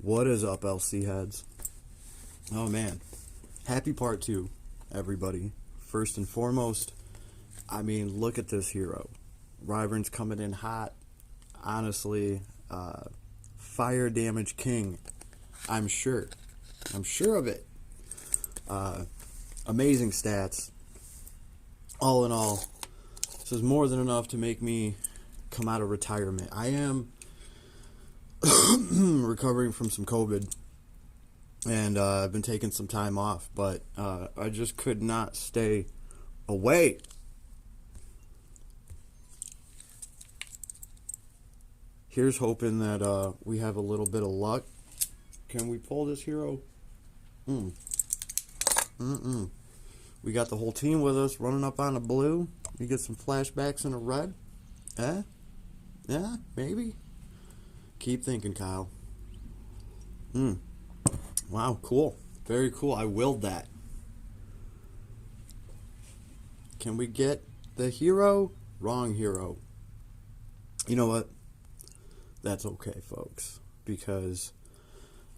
What is up, LC heads? Oh man, happy part 2, everybody. First and foremost, I mean, look at this hero. RYVERN's coming in hot. Honestly, fire damage king. I'm sure of it. Amazing stats. All in all, this is more than enough to make me come out of retirement. I am recovering from some COVID, and I've been taking some time off, but I just could not stay away. Here's hoping that we have a little bit of luck. Can we pull this hero? We got the whole team with us running up on a blue. We get some flashbacks in a red. Yeah, maybe. Keep thinking, Kyle. Wow, cool. Very cool. I willed that. Can we get the hero? Wrong hero. You know what? That's okay, folks. Because,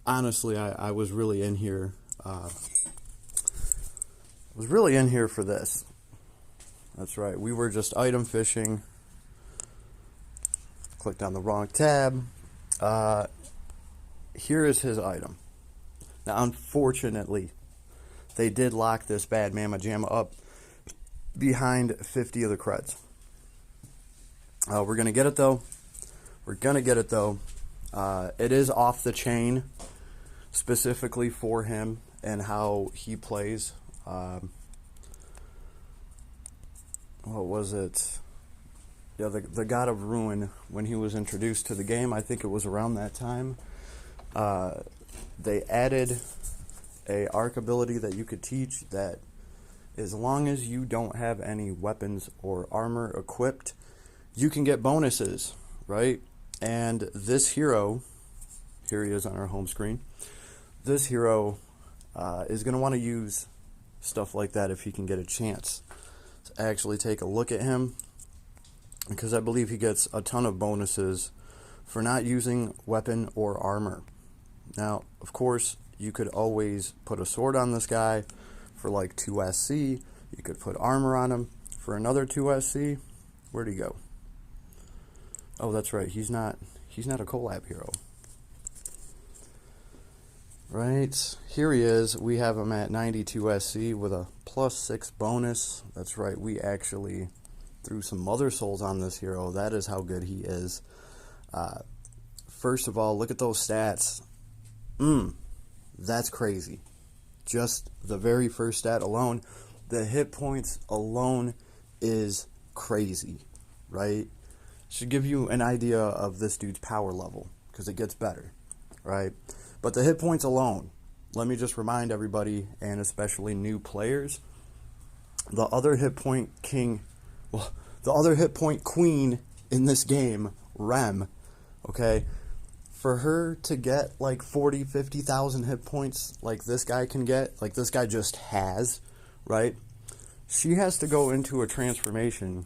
honestly, I was really in here. For this. That's right. We were just item fishing. Clicked on the wrong tab. Here is his item. Now, unfortunately, they did lock this bad mamma jamma up behind 50 of the creds. We're going to get it, though. It is off the chain, specifically for him and how he plays. What was it? Yeah, the God of Ruin, when he was introduced to the game, I think it was around that time, they added a arc ability that you could teach that as long as you don't have any weapons or armor equipped, you can get bonuses, right? And this hero, here he is on our home screen, this hero is going to want to use stuff like that if he can get a chance. Let's actually take a look at him, because I believe he gets a ton of bonuses for not using weapon or armor. Now, of course, you could always put a sword on this guy for like 2 SC. You could put armor on him for another 2 SC. Where'd he go? Oh, that's right. He's not a collab hero. Right, here he is. We have him at 92 SC with a +6 bonus. That's right, we actually threw some mother souls on this hero. That is how good he is. First of all, look at those stats. That's crazy. Just the very first stat alone, the hit points alone is crazy, right? Should give you an idea of this dude's power level, because it gets better, right? But the hit points alone, let me just remind everybody, and especially new players, the other hit point queen in this game, Rem, okay, for her to get like 40, 50,000 hit points like this guy can get, like this guy just has, right? She has to go into a transformation,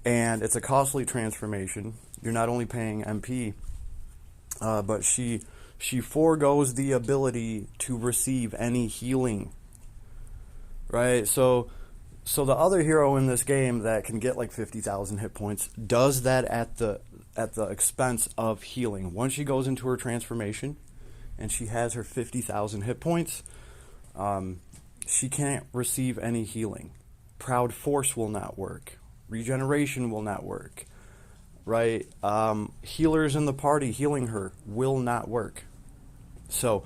and it's a costly transformation. You're not only paying MP, but she foregoes the ability to receive any healing, right? So the other hero in this game that can get like 50,000 hit points does that at the expense of healing. Once she goes into her transformation and she has her 50,000 hit points, she can't receive any healing. Proud Force will not work. Regeneration will not work. Right? Healers in the party healing her will not work. So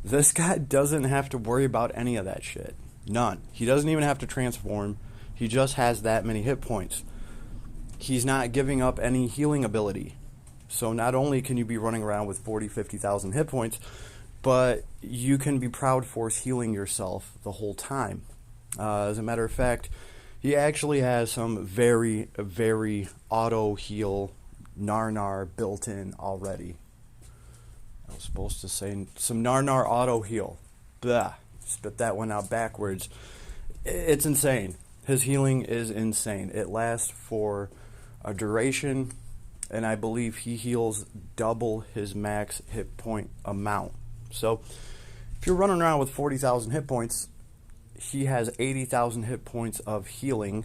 this guy doesn't have to worry about any of that shit. None. He doesn't even have to transform. He just has that many hit points. He's not giving up any healing ability. So not only can you be running around with 40, 50,000 hit points, but you can be Proud Force healing yourself the whole time. As a matter of fact, he actually has some very, very auto-heal nar-nar built in already. I was supposed to say some nar-nar auto-heal. Blah. Spit that one out backwards. It's insane. His healing is insane. It lasts for a duration and I believe he heals double his max hit point amount. So if you're running around with 40,000 hit points, he has 80,000 hit points of healing,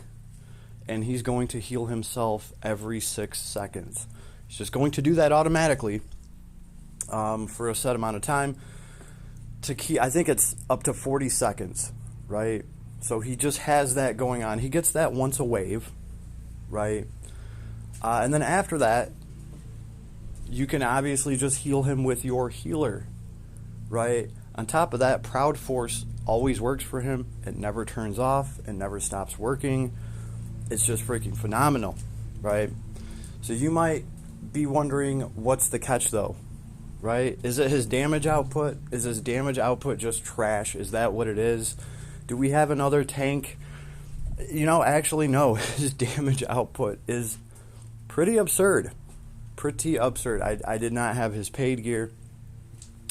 and he's going to heal himself every 6 seconds. He's just going to do that automatically for a set amount of time. I think it's up to 40 seconds, right? So he just has that going on. He gets that once a wave, right? And then after that, you can obviously just heal him with your healer, right? On top of that, Proud Force always works for him. It never turns off. It never stops working. It's just freaking phenomenal, right? So you might be wondering, what's the catch though, right? Is it his damage output? Is his damage output just trash? Is that what it is? Do we have another tank? You know, actually no. His damage output is pretty absurd. Pretty absurd. I did not have his paid gear.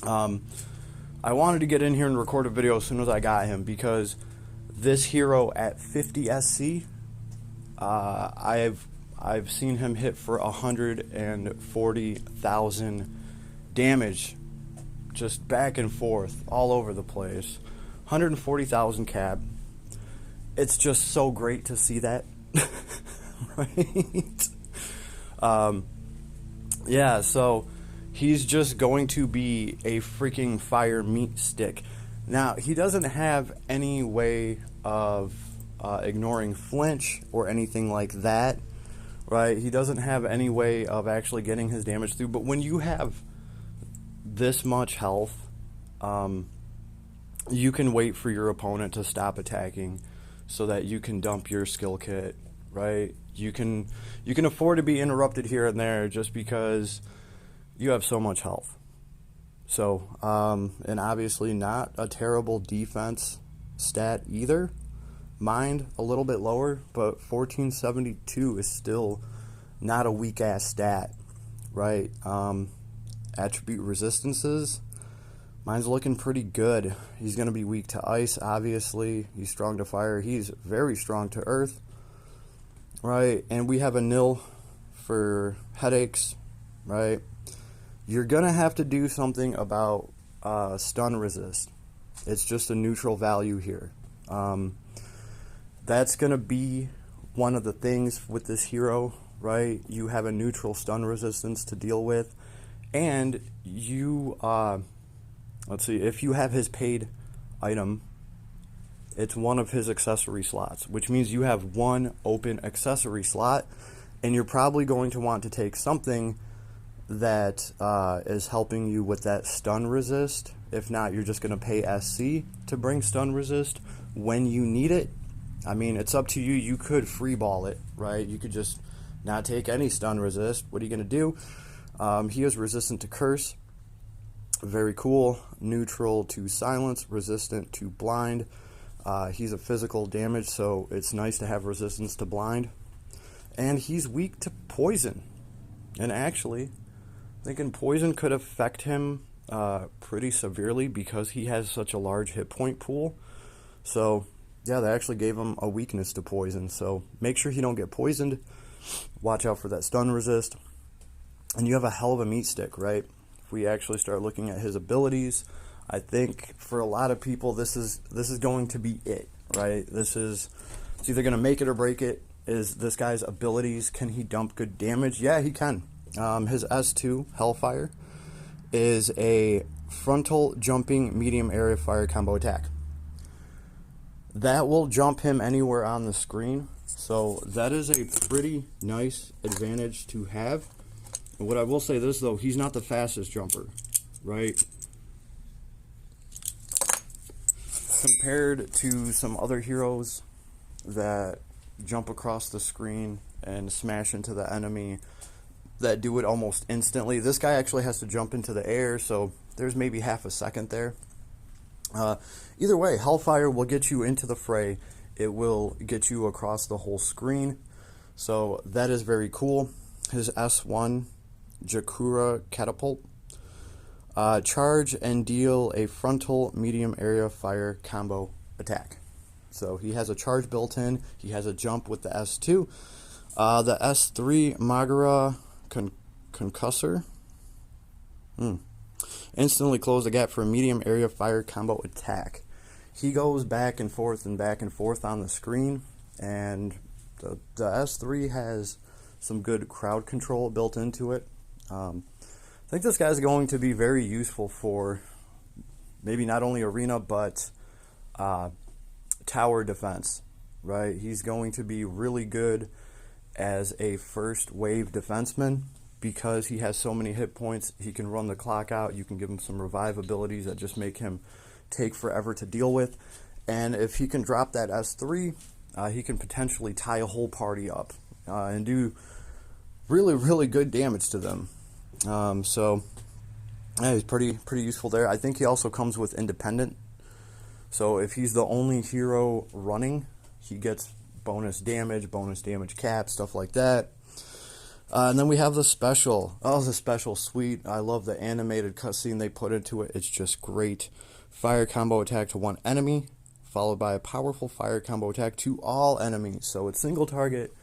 I wanted to get in here and record a video as soon as I got him, because this hero at 50 SC, I've seen him hit for 140,000 damage, just back and forth all over the place. 140,000 cab. It's just so great to see that. Right? Yeah, so he's just going to be a freaking fire meat stick. Now, he doesn't have any way of ignoring flinch or anything like that, right? He doesn't have any way of actually getting his damage through. But when you have this much health, you can wait for your opponent to stop attacking so that you can dump your skill kit, right? You can afford to be interrupted here and there just because you have so much health. So, and obviously not a terrible defense stat either. Mind a little bit lower, but 1472 is still not a weak ass stat, right? Attribute resistances, mine's looking pretty good. He's going to be weak to ice, obviously. He's strong to fire. He's very strong to earth, right? And we have a nil for headaches, right? You're going to have to do something about stun resist. It's just a neutral value here. That's going to be one of the things with this hero, right? You have a neutral stun resistance to deal with. And you, let's see, if you have his paid item, it's one of his accessory slots, which means you have one open accessory slot, and you're probably going to want to take something that is helping you with that stun resist. If not, you're just going to pay SC to bring stun resist when you need it. I mean, it's up to you. You could free ball it, right? You could just not take any stun resist. What are you going to do? He is resistant to curse. Very cool. Neutral to silence. Resistant to blind. He's a physical damage, so it's nice to have resistance to blind. And he's weak to poison. And actually, thinking poison could affect him pretty severely because he has such a large hit point pool. So, yeah, they actually gave him a weakness to poison. So make sure he don't get poisoned. Watch out for that stun resist. And you have a hell of a meat stick, right? If we actually start looking at his abilities, I think for a lot of people this is going to be it, right? It's either going to make it or break it. Is this guy's abilities, can he dump good damage? Yeah, he can. His S2, Hellfire, is a frontal jumping medium area fire combo attack. That will jump him anywhere on the screen, so that is a pretty nice advantage to have. And what I will say this though, he's not the fastest jumper, right? Compared to some other heroes that jump across the screen and smash into the enemy, that do it almost instantly. This guy actually has to jump into the air, so there's maybe half a second there. Either way, Hellfire will get you into the fray. It will get you across the whole screen. So that is very cool. His S1, Jakura Catapult. Charge and deal a frontal medium area fire combo attack. So he has a charge built in. He has a jump with the S2. The S3 Magara concussor. Instantly close the gap for a medium area fire combo attack. He goes back and forth on the screen, and the S3 has some good crowd control built into it. I think this guy's going to be very useful for maybe not only arena but tower defense, right? He's going to be really good as a first wave defenseman because he has so many hit points. He can run the clock out. You can give him some revive abilities that just make him take forever to deal with. And if he can drop that S3, he can potentially tie a whole party up and do really, really good damage to them. So yeah, he's pretty useful there. I think he also comes with independent. So if he's the only hero running, he gets bonus damage cap, stuff like that. And then we have the special. Oh, the special, sweet. I love the animated cutscene they put into it. It's just great. Fire combo attack to one enemy, followed by a powerful fire combo attack to all enemies. So it's single target,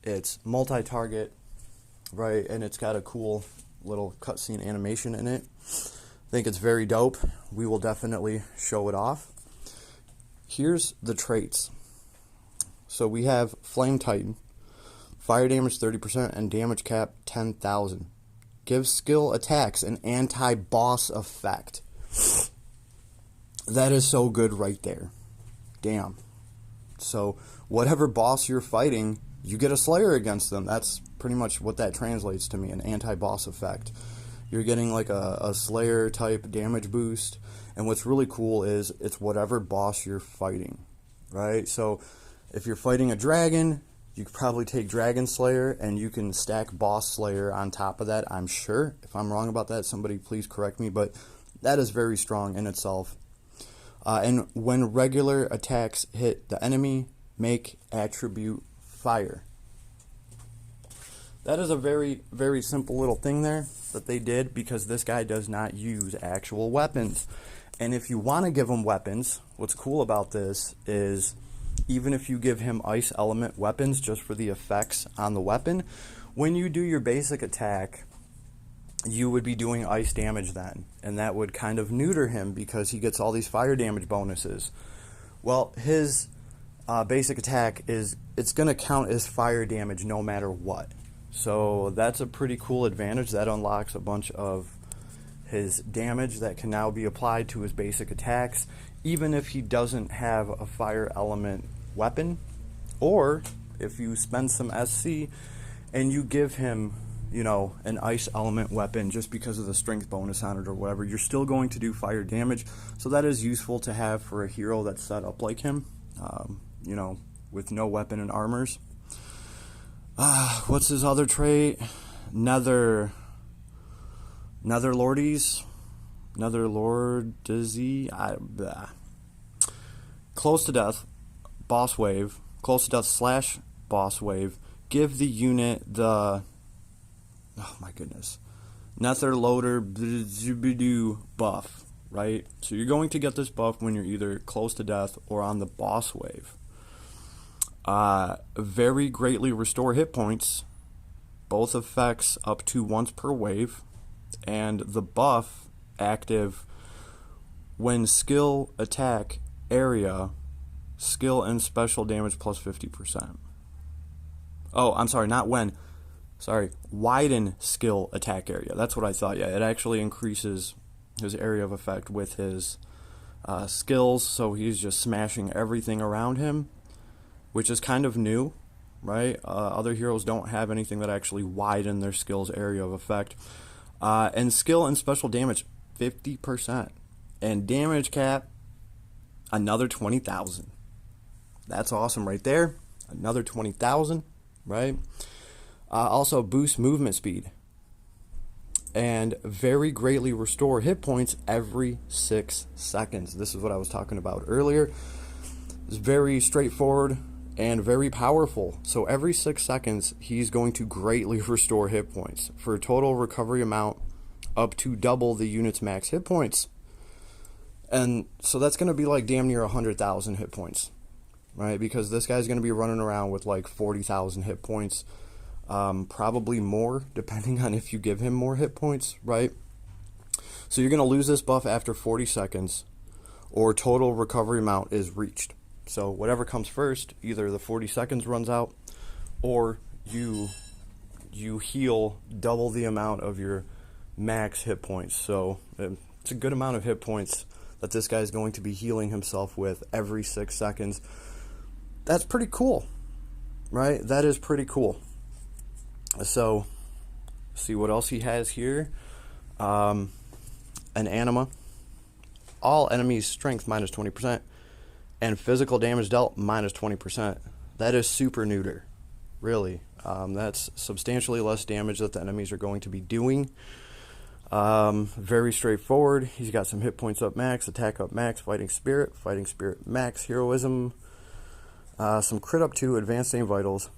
it's multi-target, right? And it's got a cool little cutscene animation in it. I think it's very dope. We will definitely show it off. Here's the traits. So we have Flame Titan, fire damage 30% and damage cap 10,000. Gives skill attacks an anti-boss effect. That is so good right there. Damn. So whatever boss you're fighting, you get a Slayer against them. That's pretty much what that translates to me, an anti-boss effect. You're getting like a Slayer type damage boost. And what's really cool is it's whatever boss you're fighting, right? So if you're fighting a dragon, you could probably take Dragon Slayer and you can stack Boss Slayer on top of that, I'm sure. If I'm wrong about that, somebody please correct me, but that is very strong in itself. And when regular attacks hit the enemy, make attribute fire. That is a very, very simple little thing there that they did because this guy does not use actual weapons. And if you want to give him weapons, what's cool about this is even if you give him ice element weapons just for the effects on the weapon, when you do your basic attack, you would be doing ice damage then. And that would kind of neuter him because he gets all these fire damage bonuses. Well, his basic attack it's going to count as fire damage no matter what. So that's a pretty cool advantage. That unlocks a bunch of his damage that can now be applied to his basic attacks, even if he doesn't have a fire element weapon, or if you spend some SC and you give him, you know, an ice element weapon just because of the strength bonus on it or whatever, you're still going to do fire damage. So that is useful to have for a hero that's set up like him, you know, with no weapon and armors. What's his other trait? Nether Lordies? Close to death, boss wave, close to death / boss wave. Give the unit the, oh my goodness, Nether Loader buff, right? So you're going to get this buff when you're either close to death or on the boss wave. Very greatly restore hit points, both effects up to once per wave, and the buff active when skill attack area, skill and special damage plus 50%. Oh, I'm sorry, not when. Sorry, widen skill attack area. That's what I thought. Yeah, it actually increases his area of effect with his skills, so he's just smashing everything around him, which is kind of new, right? Other heroes don't have anything that actually widen their skills area of effect. And skill and special damage, 50%. And damage cap, another 20,000. That's awesome right there. Another 20,000, right? Also boost movement speed. And very greatly restore hit points every 6 seconds. This is what I was talking about earlier. It's very straightforward and very powerful. So every 6 seconds, he's going to greatly restore hit points for a total recovery amount up to double the unit's max hit points. And so that's going to be like damn near 100,000 hit points, right? Because this guy's going to be running around with like 40,000 hit points. probably more, depending on if you give him more hit points, right? So you're going to lose this buff after 40 seconds, or total recovery amount is reached. So whatever comes first, either the 40 seconds runs out, or you heal double the amount of your max hit points. So it's a good amount of hit points that this guy is going to be healing himself with every 6 seconds. That's pretty cool, right? That is pretty cool. So, see what else he has here. An anima. All enemies' strength minus 20%, and physical damage dealt minus 20%. That is super neuter, really. That's substantially less damage that the enemies are going to be doing. Very straightforward. He's got some hit points up max, attack up max, fighting spirit max, heroism, some crit up 2, advanced aim vitals,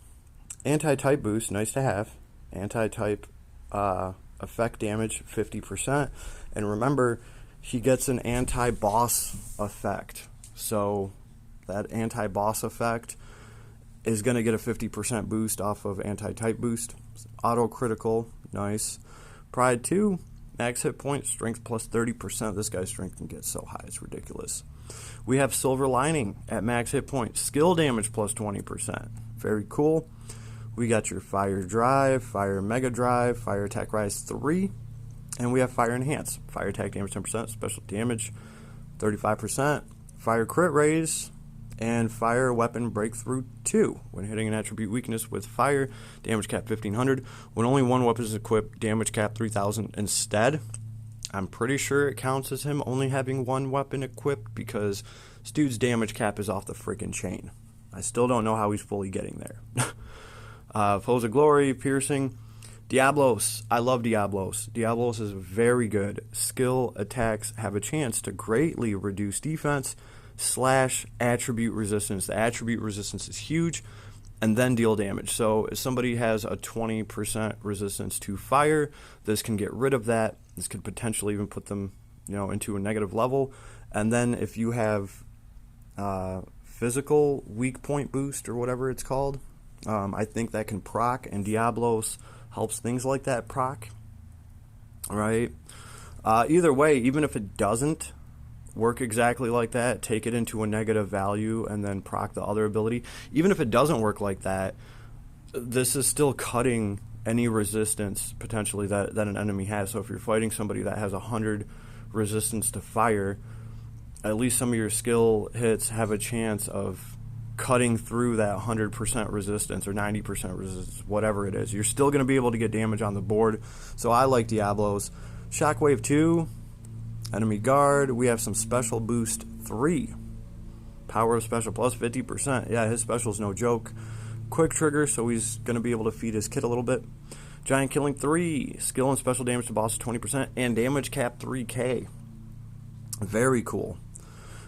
anti-type boost, nice to have, anti-type effect damage 50%, and remember, he gets an anti-boss effect. So that anti-boss effect is going to get a 50% boost off of anti-type boost. Auto critical, nice. Pride 2, max hit point, strength plus 30%. This guy's strength can get so high, it's ridiculous. We have Silver Lining at max hit point, skill damage plus 20%. Very cool. We got your Fire Drive, Fire Mega Drive, Fire Attack Rise 3, and we have Fire Enhance. Fire attack damage 10%, special damage 35%, Fire Crit Raise, and Fire Weapon Breakthrough 2. When hitting an attribute weakness with fire, damage cap 1500. When only one weapon is equipped, damage cap 3000 instead. I'm pretty sure it counts as him only having one weapon equipped because this dude's damage cap is off the freaking chain. I still don't know how he's fully getting there. Foes of Glory, Piercing. Diablos. I love Diablos. Diablos is very good. Skill attacks have a chance to greatly reduce defense / attribute resistance. The attribute resistance is huge, and then deal damage. So if somebody has a 20% resistance to fire, this can get rid of that. This could potentially even put them, into a negative level. And then if you have physical weak point boost or whatever it's called, I think that can proc, and Diablos helps things like that proc, right? Either way, even if it doesn't work exactly like that, take it into a negative value and then proc the other ability. Even if it doesn't work like that, this is still cutting any resistance potentially that an enemy has. So if you're fighting somebody that has 100 resistance to fire, at least some of your skill hits have a chance of cutting through that 100% resistance or 90% resistance, whatever it is. You're still going to be able to get damage on the board. So I like Diablos. Shockwave 2, Enemy Guard. We have some Special Boost 3. Power of Special plus 50%. Yeah, his special is no joke. Quick Trigger, so he's going to be able to feed his kid a little bit. Giant Killing 3. Skill and special damage to bosses 20%. And damage cap 3k. Very cool.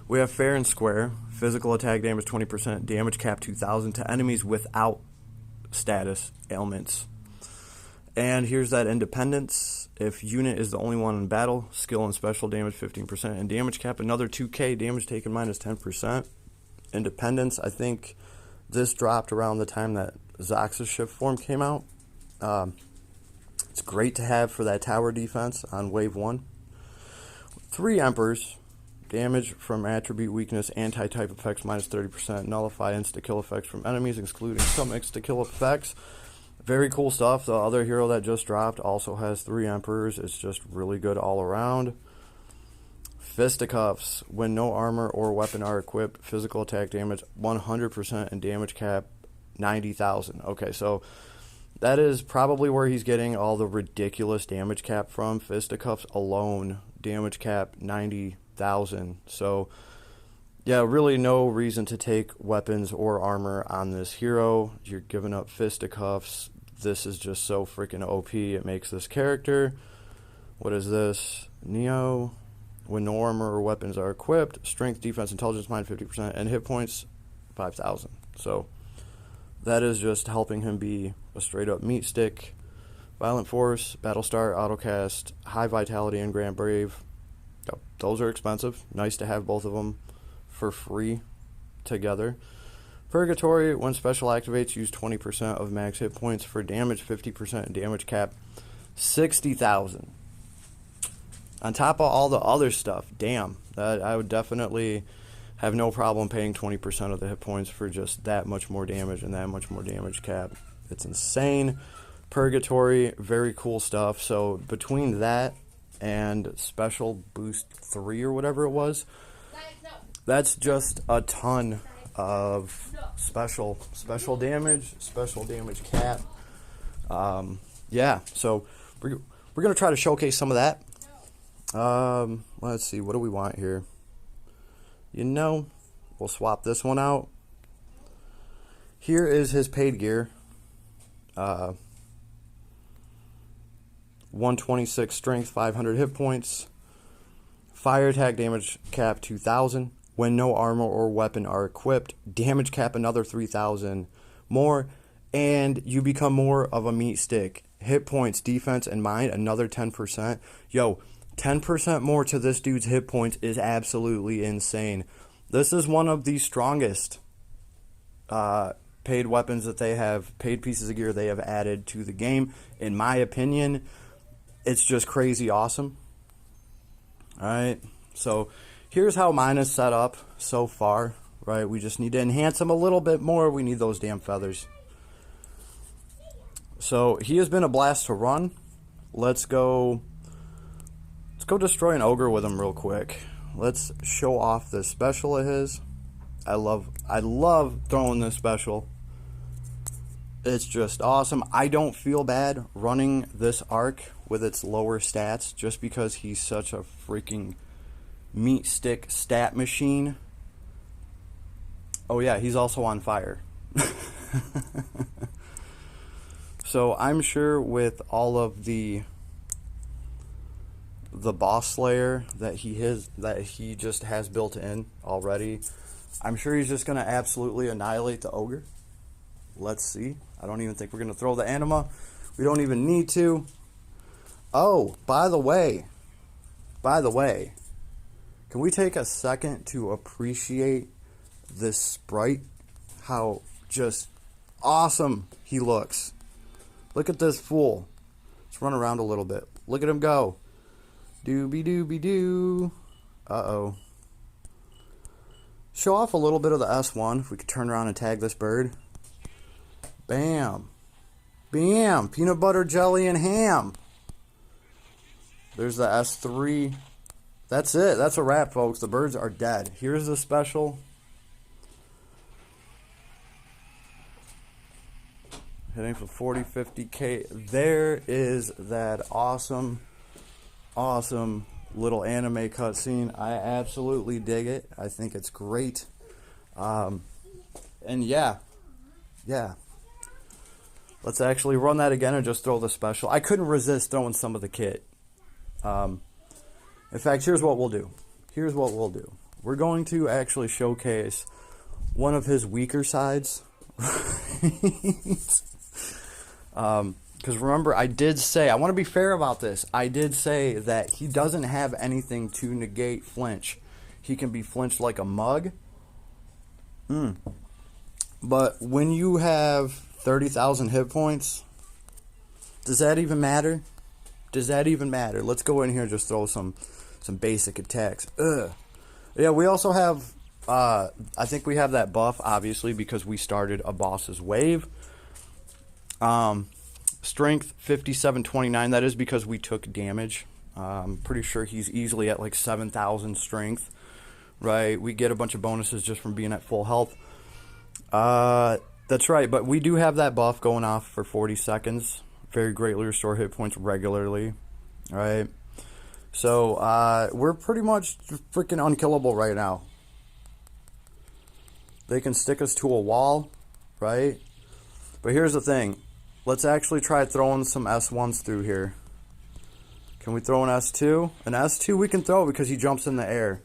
We have Fair and Square. Physical attack damage 20%, damage cap 2000 to enemies without status ailments. And here's that Independence. If unit is the only one in battle, skill and special damage 15%, and damage cap another 2k, damage taken minus 10%. Independence, I think this dropped around the time that Zox's shift form came out. It's great to have for that tower defense on wave 1. 3 Emperors. Damage from attribute weakness, anti-type effects minus 30%, nullify insta-kill effects from enemies, excluding some insta-kill effects. Very cool stuff. The other hero that just dropped also has 3 Emperors. It's just really good all around. Fisticuffs. When no armor or weapon are equipped, physical attack damage 100% and damage cap 90,000. Okay, so that is probably where he's getting all the ridiculous damage cap from. Fisticuffs alone, damage cap 90,000. So yeah, really no reason to take weapons or armor on this hero. You're giving up fisticuffs. This is just so freaking OP. It makes this character. What is this? Neo. When no armor or weapons are equipped, strength, defense, intelligence, mind 50%, and hit points 5,000. So that is just helping him be a straight up meat stick. Violent Force, Battlestar, Autocast, High Vitality, and Grand Brave. Those are expensive. Nice to have both of them for free together. Purgatory, when special activates, use 20% of max hit points for damage, 50% damage cap, 60,000. On top of all the other stuff, damn, that I would definitely have no problem paying 20% of the hit points for just that much more damage and that much more damage cap. It's insane. Purgatory, very cool stuff. So between that and special boost 3 or whatever it was, that's just a ton of special damage cap. Yeah, so we're gonna try to showcase some of that. Let's see, what do we want here? You know, we'll swap this one out. Here is his paid gear. 126 strength, 500 hit points. Fire attack damage cap 2,000. When no armor or weapon are equipped, damage cap another 3,000 more, and you become more of a meat stick. Hit points, defense, and mind another 10%. Yo, 10% more to this dude's hit points is absolutely insane. This is one of the strongest paid weapons that they have, paid pieces of gear they have added to the game. In my opinion, it's just crazy awesome. Alright, so here's how mine is set up so far. Right, we just need to enhance him a little bit more. We need those damn feathers. So he has been a blast to run. Let's go destroy an ogre with him real quick. Let's show off this special of his. I love throwing this special. It's just awesome. I don't feel bad running this arc with its lower stats just because he's such a freaking meat stick stat machine. Oh yeah, he's also on fire. So I'm sure with all of the boss slayer that he just has built in already, I'm sure he's just going to absolutely annihilate the ogre. Let's see. I don't even think we're going to throw the anima. We don't even need to. Oh, by the way, can we take a second to appreciate this sprite? How just awesome he looks. Look at this fool. Let's run around a little bit. Look at him go. Doobie doobie doo. Uh-oh. Show off a little bit of the S1. If we could turn around and tag this bird. Bam. Bam. Peanut butter, jelly, and ham. There's the S3. That's it. That's a wrap, folks. The birds are dead. Here's the special. Hitting for 40, 50K. There is that awesome little anime cutscene. I absolutely dig it. I think it's great. And yeah. Let's actually run that again and just throw the special. I couldn't resist throwing some of the kit. In fact, here's what we'll do. We're going to actually showcase one of his weaker sides. Because remember, I did say, I want to be fair about this. I did say that he doesn't have anything to negate flinch. He can be flinched like a mug. But when you have 30,000 hit points, does that even matter? Let's go in here and just throw some basic attacks. Yeah, we also have, I think we have that buff, obviously, because we started a boss's wave. Strength 5729. That is because we took damage. I'm pretty sure he's easily at like 7,000 strength. Right? We get a bunch of bonuses just from being at full health. That's right. But we do have that buff going off for 40 seconds. Very greatly restore hit points regularly. All right. So we're pretty much freaking unkillable right now. They can stick us to a wall, right? But here's the thing. Let's actually try throwing some S1s through here. Can we throw an S2? An S2 we can throw because he jumps in the air.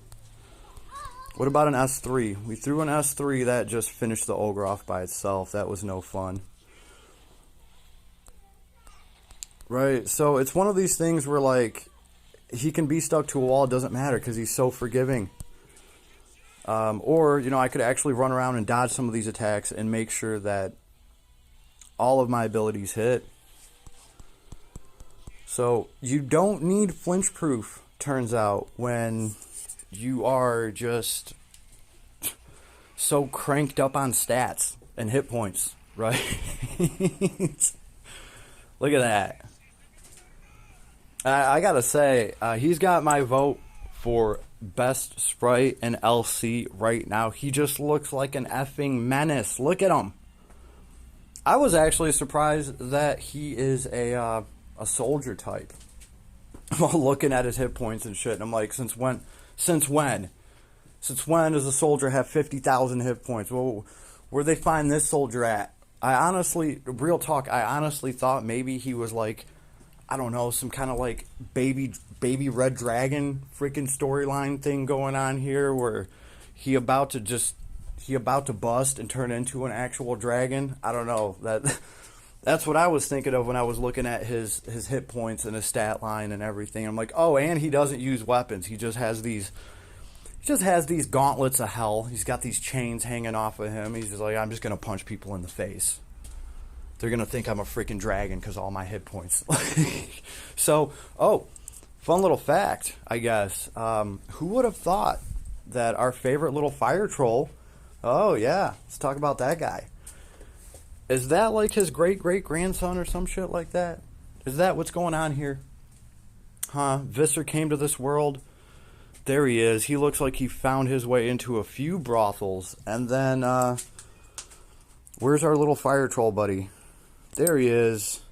What about an S3? We threw an S3 that just finished the ogre off by itself. That was no fun. Right, so it's one of these things where, like, he can be stuck to a wall. It doesn't matter because he's so forgiving. Or, you know, I could actually run around and dodge some of these attacks and make sure that all of my abilities hit. So you don't need flinch proof, turns out, when you are just so cranked up on stats and hit points, right? Look at that. I gotta say, he's got my vote for best sprite in LC right now. He just looks like an effing menace. Look at him. I was actually surprised that he is a soldier type. While looking at his hit points and shit, and I'm like, since when? Since when does a soldier have 50,000 hit points? Well, where'd they find this soldier at? I honestly, real talk, I honestly thought maybe he was like, I don't know, some kind of like baby red dragon freaking storyline thing going on here, where he about to bust and turn into an actual dragon. I don't know. That's what I was thinking of when I was looking at his hit points and his stat line and everything. I'm like, oh, and he doesn't use weapons. He just has these gauntlets of hell. He's got these chains hanging off of him. He's just like, I'm just gonna punch people in the face. They're gonna think I'm a freaking dragon because all my hit points. So, fun little fact, I guess. Who would have thought that our favorite little fire troll? Oh yeah, let's talk about that guy. Is that like his great-great-grandson or some shit like that? Is that what's going on here? Huh? Visser came to this world. There he is. He looks like he found his way into a few brothels. And then, where's our little fire troll buddy? There he is.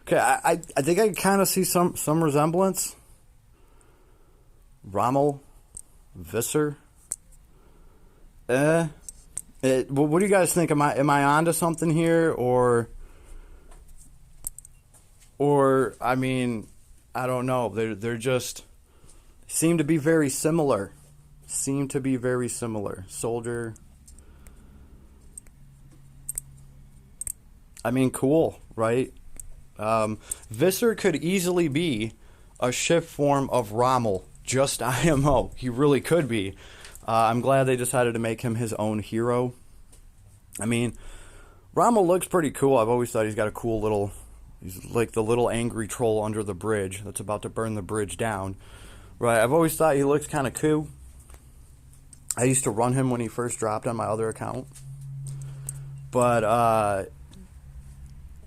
Okay, I think I kind of see some resemblance. Rommel. Visser. What do you guys think? Am I onto something here, or I mean, I don't know. They're just seem to be very similar. Soldier. I mean, cool, right? Visser could easily be a shift form of Rommel, just IMO. He really could be. I'm glad they decided to make him his own hero. I mean, Rommel looks pretty cool. I've always thought he's got a cool little... He's like the little angry troll under the bridge that's about to burn the bridge down. Right, I've always thought he looks kind of cool. I used to run him when he first dropped on my other account. But,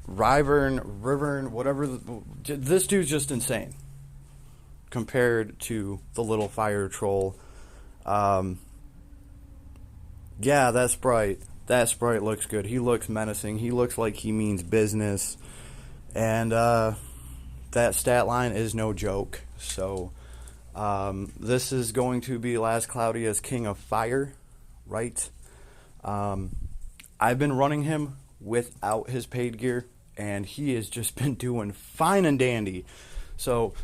RYVERN, whatever... This dude's just insane. Compared to the little fire troll... Yeah, that sprite looks good. He looks menacing. He looks like he means business. And, that stat line is no joke. So, this is going to be last Cloudia's King of Fire, right? I've been running him without his paid gear, and he has just been doing fine and dandy. So,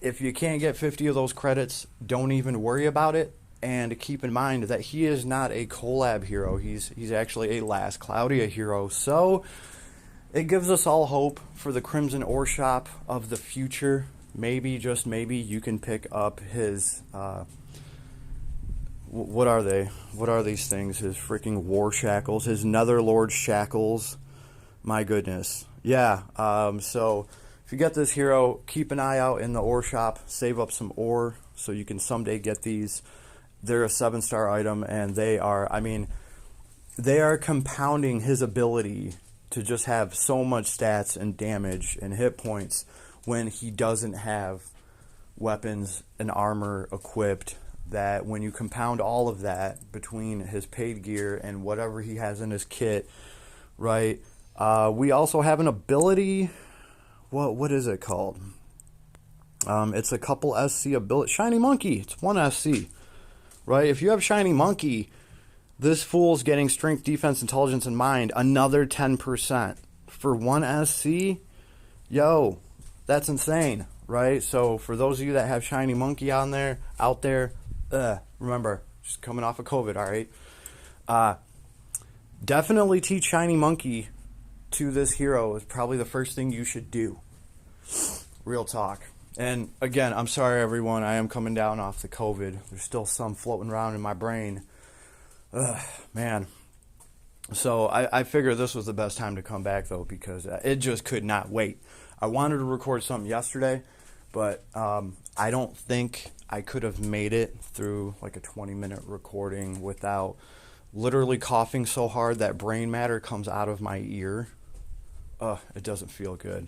if you can't get 50 of those credits, don't even worry about it. And keep in mind that he is not a collab hero. He's actually a last Cloudia hero. So it gives us all hope for the Crimson Ore Shop of the future. Maybe, just maybe, you can pick up his... what are they? What are these things? His freaking war shackles. His Netherlord shackles. My goodness. Yeah, so... If you get this hero, keep an eye out in the ore shop. Save up some ore so you can someday get these. They're a 7-star item, and they are compounding his ability to just have so much stats and damage and hit points when he doesn't have weapons and armor equipped. That when you compound all of that between his paid gear and whatever he has in his kit, right? We also have an ability... What is it called? It's a couple SC ability. Shiny Monkey. It's 1 SC. Right? If you have Shiny Monkey, this fool's getting Strength, Defense, Intelligence, and Mind. Another 10%. For 1 SC? Yo, that's insane. Right? So, for those of you that have Shiny Monkey out there, remember, just coming off of COVID, alright? Definitely teach Shiny Monkey to this hero is probably the first thing you should do. Real talk. And again, I'm sorry, everyone. I am coming down off the COVID. There's still some floating around in my brain. Ugh, man. So I figured this was the best time to come back, though, because it just could not wait. I wanted to record something yesterday, but I don't think I could have made it through like a 20-minute recording without literally coughing so hard that brain matter comes out of my ear. Ugh, it doesn't feel good.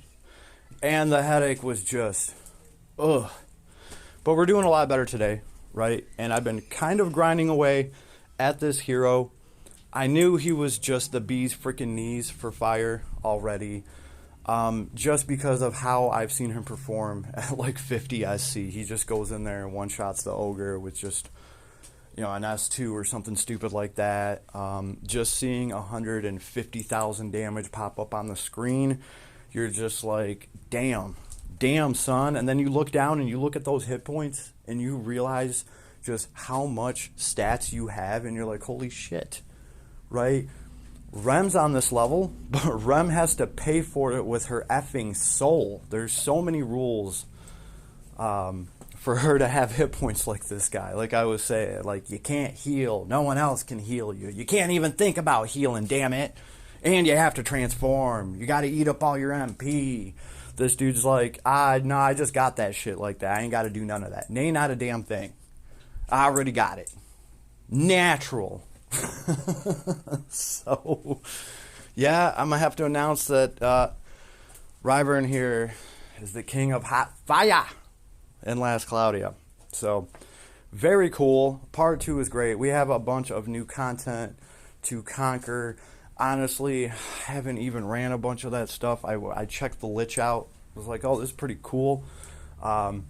And the headache was just, ugh. But we're doing a lot better today, right? And I've been kind of grinding away at this hero. I knew he was just the bee's freaking knees for fire already. Just because of how I've seen him perform at like 50 SC. He just goes in there and one-shots the ogre with just, an S2 or something stupid like that. Just seeing 150,000 damage pop up on the screen, you're just like, damn, son. And then you look down and you look at those hit points and you realize just how much stats you have, and you're like, holy shit, right? Rem's on this level, but Rem has to pay for it with her effing soul. There's so many rules for her to have hit points like this guy. Like I was saying, like, you can't heal. No one else can heal you. You can't even think about healing, damn it. And you have to transform. You got to eat up all your MP. This dude's like, no, I just got that shit like that. I ain't got to do none of that. Nay, not a damn thing. I already got it. Natural. So, yeah, I'm going to have to announce that RYVERN here is the king of hot fire in Last Cloudia. So, very cool. Part 2 is great. We have a bunch of new content to conquer. Honestly, haven't even ran a bunch of that stuff. I checked the Lich out. I was like, oh, this is pretty cool. I'm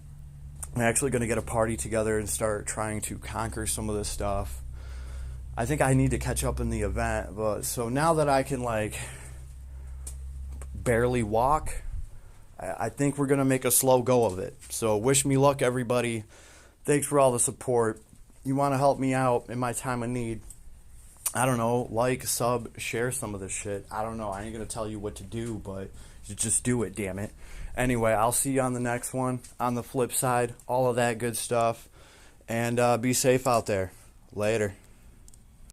actually going to get a party together and start trying to conquer some of this stuff. I think I need to catch up in the event, but so now that I can like barely walk, I think we're gonna make a slow go of it. So wish me luck, everybody. Thanks for all the support. You want to help me out in my time of need? I don't know, like, sub, share some of this shit. I don't know. I ain't gonna tell you what to do, but you just do it, damn it. Anyway, I'll see you on the next one. On the flip side, all of that good stuff, and be safe out there. Later.